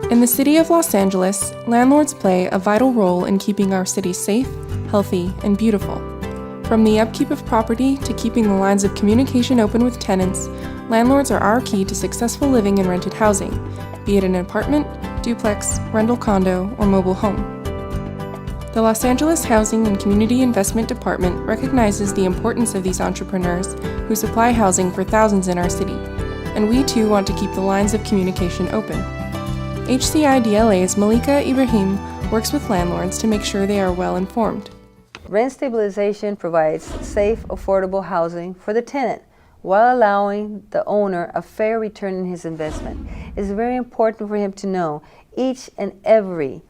In the city of Los Angeles, landlords play a vital role in keeping our city safe, healthy, and beautiful. From the upkeep of property to keeping the lines of communication open with tenants, landlords are our key to successful living in rented housing, be it an apartment, duplex, rental condo, or mobile home. The Los Angeles Housing and Community Investment Department recognizes the importance of these entrepreneurs who supply housing for thousands in our city, and we too want to keep the lines of communication open. HCIDLA's Malika Ibrahim works with landlords to make sure they are well informed. Rent stabilization provides safe, affordable housing for the tenant while allowing the owner a fair return in his investment. It's very important for him to know each and every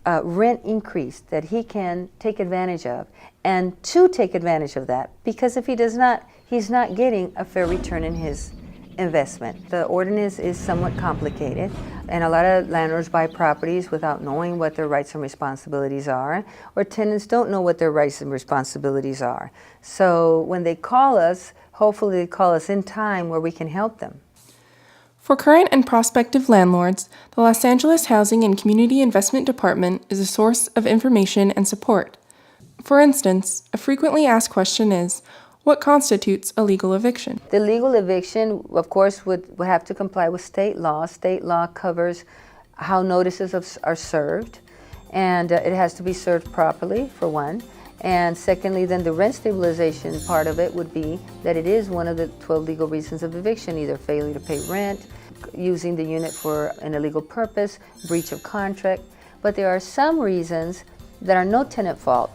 rent increase that he can take advantage of, and to take advantage of that, because if he does not, he's not getting a fair return in his investment. The ordinance is somewhat complicated, and a lot of landlords buy properties without knowing what their rights and responsibilities are, or tenants don't know what their rights and responsibilities are. So when they call us, hopefully they call us in time where we can help them. For current and prospective landlords, the Los Angeles Housing and Community Investment Department is a source of information and support. For instance, a frequently asked question is, what constitutes a legal eviction? The legal eviction, of course, would have to comply with state law. State law covers how notices are served, and it has to be served properly, for one. And secondly, then the rent stabilization part of it would be that it is one of the 12 legal reasons of eviction, either failure to pay rent, using the unit for an illegal purpose, breach of contract. But there are some reasons that are no tenant fault,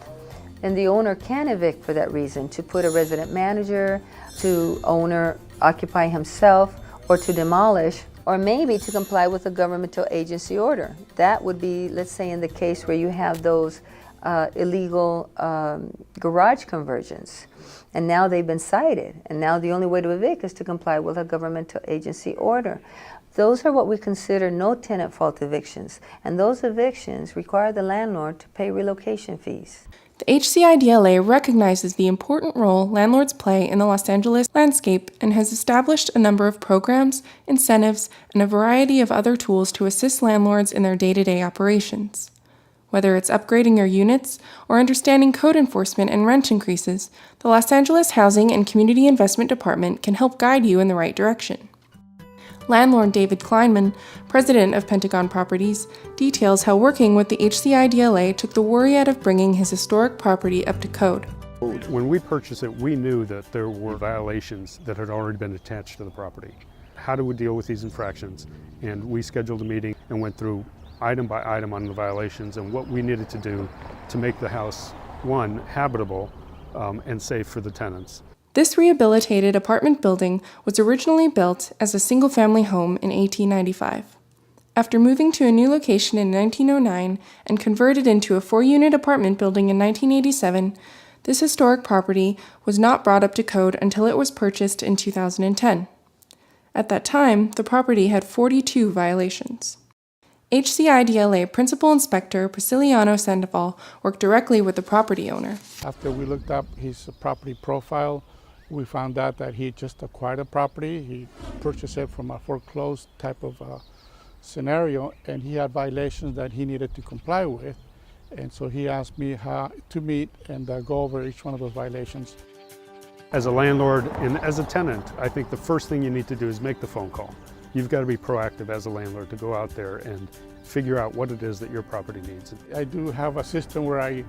and the owner can evict for that reason, to put a resident manager, to owner occupy himself, or to demolish, or maybe to comply with a governmental agency order. That would be, let's say, in the case where you have those illegal garage conversions, and now they've been cited, and now the only way to evict is to comply with a governmental agency order. Those are what we consider no tenant fault evictions, and those evictions require the landlord to pay relocation fees. The HCIDLA recognizes the important role landlords play in the Los Angeles landscape and has established a number of programs, incentives, and a variety of other tools to assist landlords in their day-to-day operations. Whether it's upgrading your units or understanding code enforcement and rent increases, the Los Angeles Housing and Community Investment Department can help guide you in the right direction. Landlord David Kleinman, president of Pentagon Properties, details how working with the HCIDLA took the worry out of bringing his historic property up to code. When we purchased it, we knew that there were violations that had already been attached to the property. How do we deal with these infractions? And we scheduled a meeting and went through item by item on the violations and what we needed to do to make the house, one, habitable and safe for the tenants. This rehabilitated apartment building was originally built as a single-family home in 1895. After moving to a new location in 1909 and converted into a 4-unit apartment building in 1987, this historic property was not brought up to code until it was purchased in 2010. At that time, the property had 42 violations. HCIDLA Principal Inspector Prisciliano Sandoval worked directly with the property owner. After we looked up his property profile, we found out that he just acquired a property. He purchased it from a foreclosed type of scenario, and he had violations that he needed to comply with. And so he asked me how to meet and go over each one of those violations. As a landlord and as a tenant, I think the first thing you need to do is make the phone call. You've got to be proactive as a landlord to go out there and figure out what it is that your property needs. I do have a system where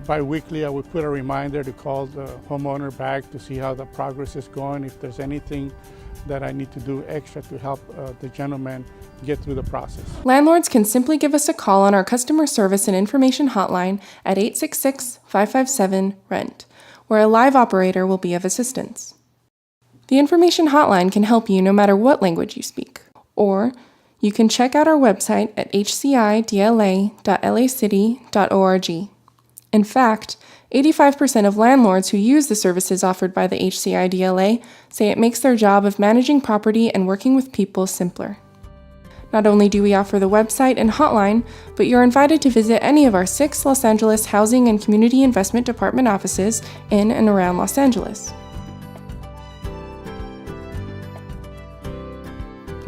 bi-weekly I would put a reminder to call the homeowner back to see how the progress is going, if there's anything that I need to do extra to help the gentleman get through the process. Landlords can simply give us a call on our customer service and information hotline at 866-557-RENT, where a live operator will be of assistance. The information hotline can help you no matter what language you speak, or you can check out our website at hcidla.lacity.org. In fact, 85% of landlords who use the services offered by the HCIDLA say it makes their job of managing property and working with people simpler. Not only do we offer the website and hotline, but you're invited to visit any of our 6 Los Angeles Housing and Community Investment Department offices in and around Los Angeles.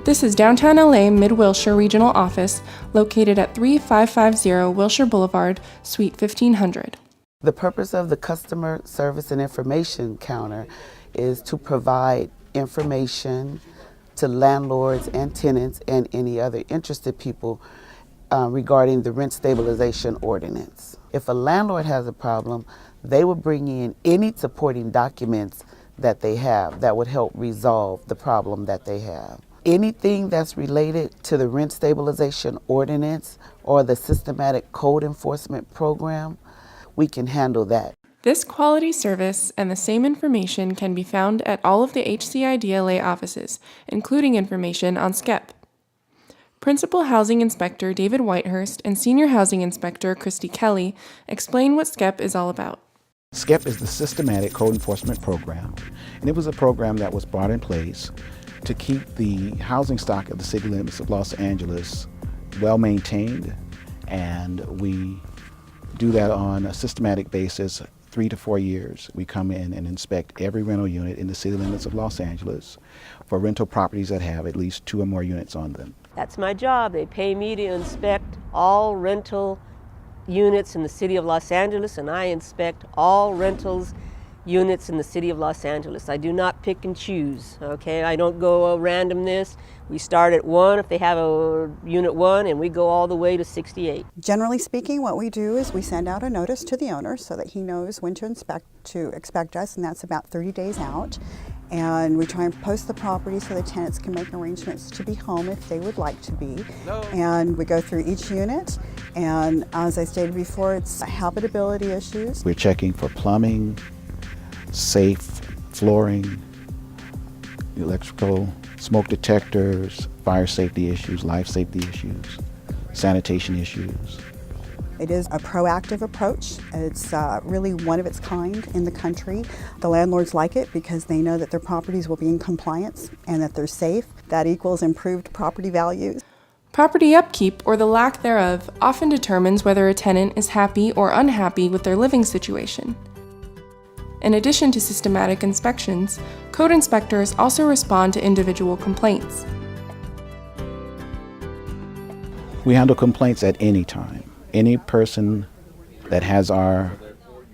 This is Downtown LA Mid-Wilshire Regional Office, located at 3550 Wilshire Boulevard, Suite 1500. The purpose of the Customer Service and Information Counter is to provide information to landlords and tenants and any other interested people regarding the rent stabilization ordinance. If a landlord has a problem, they will bring in any supporting documents that they have that would help resolve the problem that they have. Anything that's related to the rent stabilization ordinance or the systematic code enforcement program, we can handle that. This quality service and the same information can be found at all of the HCIDLA offices, including information on SCEP. Principal Housing Inspector David Whitehurst and Senior Housing Inspector Christy Kelly explain what SCEP is all about. SCEP is the Systematic Code Enforcement Program, and it was a program that was brought in place to keep the housing stock of the city limits of Los Angeles well maintained, and we do that on a systematic basis. 3 to 4 years, we come in and inspect every rental unit in the city limits of Los Angeles for rental properties that have at least 2 or more units on them. That's my job. They pay me to inspect all rental units in the city of Los Angeles, and I inspect all rentals units in the city of Los Angeles. I do not pick and choose, okay? I don't go randomness. We start at 1 if they have a unit 1, and we go all the way to 68. Generally speaking, what we do is we send out a notice to the owner so that he knows when to expect us, and that's about 30 days out. And we try and post the property so the tenants can make arrangements to be home if they would like to be. And we go through each unit, and as I stated before, it's habitability issues. We're checking for plumbing, safe flooring, electrical, smoke detectors, fire safety issues, life safety issues, sanitation issues. It is a proactive approach. It's really one of its kind in the country. The landlords like it because they know that their properties will be in compliance and that they're safe. That equals improved property values. Property upkeep, or the lack thereof, often determines whether a tenant is happy or unhappy with their living situation. In addition to systematic inspections, code inspectors also respond to individual complaints. We handle complaints at any time. Any person that has our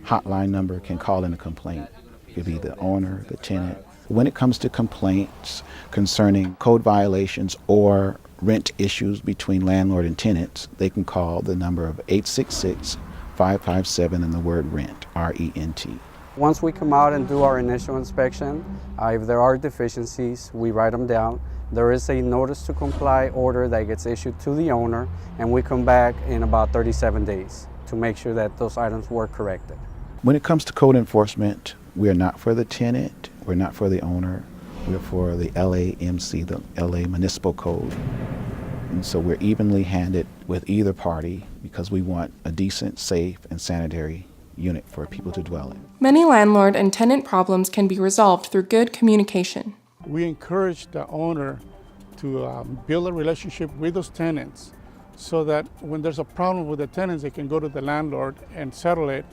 hotline number can call in a complaint. It could be the owner, the tenant. When it comes to complaints concerning code violations or rent issues between landlord and tenants, they can call the number of 866-557 and the word rent, R-E-N-T. Once we come out and do our initial inspection, if there are deficiencies, we write them down. There is a notice to comply order that gets issued to the owner, and we come back in about 37 days to make sure that those items were corrected. When it comes to code enforcement, we're not for the tenant, we're not for the owner, we're for the LAMC, the LA Municipal Code. And so we're evenly handed with either party because we want a decent, safe, and sanitary unit for people to dwell in. Many landlord and tenant problems can be resolved through good communication. We encourage the owner to build a relationship with those tenants so that when there's a problem with the tenants, they can go to the landlord and settle it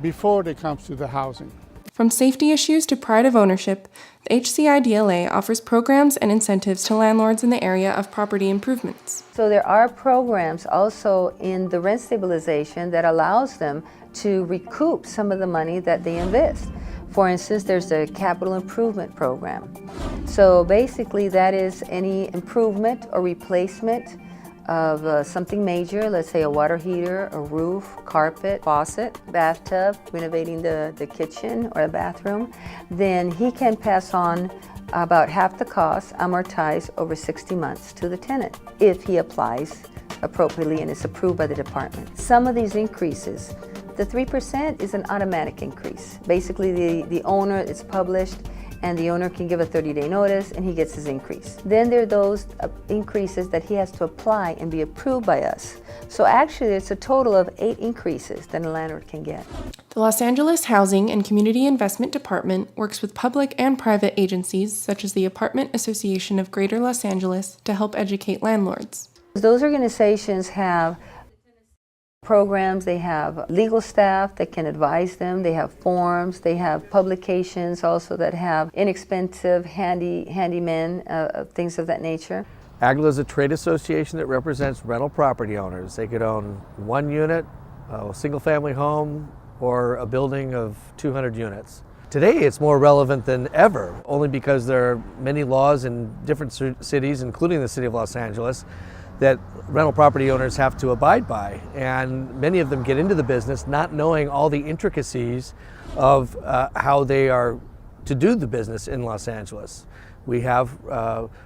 before they come to the housing. From safety issues to pride of ownership, the HCIDLA offers programs and incentives to landlords in the area of property improvements. So there are programs also in the rent stabilization that allows them to recoup some of the money that they invest. For instance, there's a capital improvement program. So basically that is any improvement or replacement of something major, let's say a water heater, a roof, carpet, faucet, bathtub, renovating the kitchen or the bathroom, then he can pass on about half the cost, amortized over 60 months to the tenant if he applies appropriately and is approved by the department. Some of these increases, the 3% is an automatic increase. Basically the owner, it's published, and the owner can give a 30-day notice and he gets his increase. Then there are those increases that he has to apply and be approved by us. So actually it's a total of 8 increases that a landlord can get. The Los Angeles Housing and Community Investment Department works with public and private agencies such as the Apartment Association of Greater Los Angeles to help educate landlords. Those organizations have programs, they have legal staff that can advise them, they have forms, they have publications also that have inexpensive handymen, things of that nature. HCIDLA is a trade association that represents rental property owners. They could own one unit, a single-family home, or a building of 200 units. Today it's more relevant than ever, only because there are many laws in different cities, including the city of Los Angeles, that rental property owners have to abide by. And many of them get into the business not knowing all the intricacies of how they are to do the business in Los Angeles. We have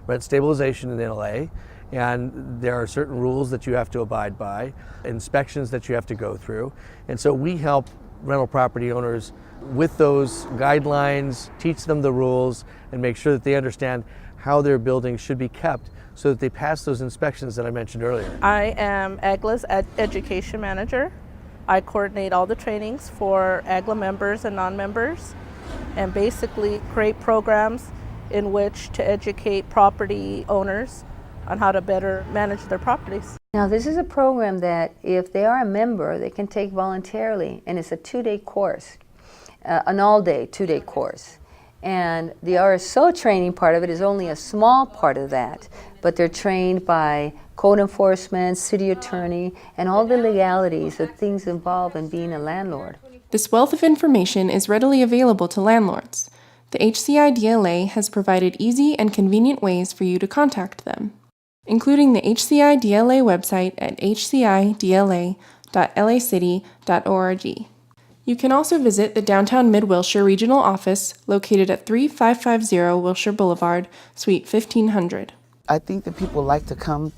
rent stabilization in LA, and there are certain rules that you have to abide by, inspections that you have to go through. And so we help rental property owners with those guidelines, teach them the rules, and make sure that they understand how their buildings should be kept so that they pass those inspections that I mentioned earlier. I am HCIDLA's education manager. I coordinate all the trainings for HCIDLA members and non-members, and basically create programs in which to educate property owners on how to better manage their properties. Now, this is a program that if they are a member, they can take voluntarily, and it's a 2-day course, an all-day 2-day course. And the RSO training part of it is only a small part of that, but they're trained by code enforcement, city attorney, and all the legalities, the things involved in being a landlord. This wealth of information is readily available to landlords. The HCIDLA has provided easy and convenient ways for you to contact them, including the HCIDLA website at hcidla.lacity.org. You can also visit the downtown Mid-Wilshire Regional Office located at 3550 Wilshire Boulevard, Suite 1500. I think that people like to come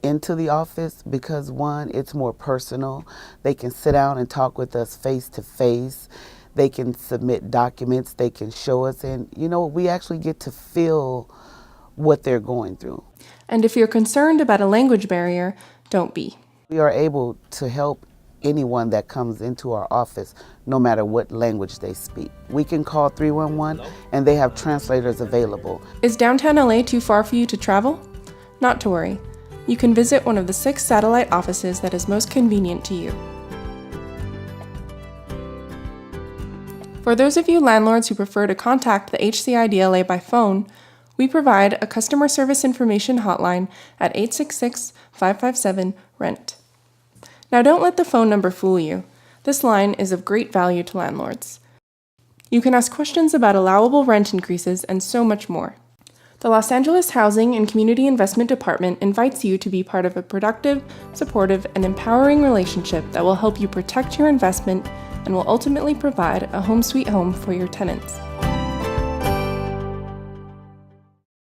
into the office because, one, it's more personal. They can sit down and talk with us face to face. They can submit documents, they can show us, and we actually get to feel what they're going through. And if you're concerned about a language barrier, don't be. We are able to help anyone that comes into our office, no matter what language they speak. We can call 311 and they have translators available. Is downtown LA too far for you to travel? Not to worry. You can visit one of the 6 satellite offices that is most convenient to you. For those of you landlords who prefer to contact the HCIDLA by phone, we provide a customer service information hotline at 866-557-RENT. Now don't let the phone number fool you. This line is of great value to landlords. You can ask questions about allowable rent increases and so much more. The Los Angeles Housing and Community Investment Department invites you to be part of a productive, supportive, and empowering relationship that will help you protect your investment and will ultimately provide a home sweet home for your tenants.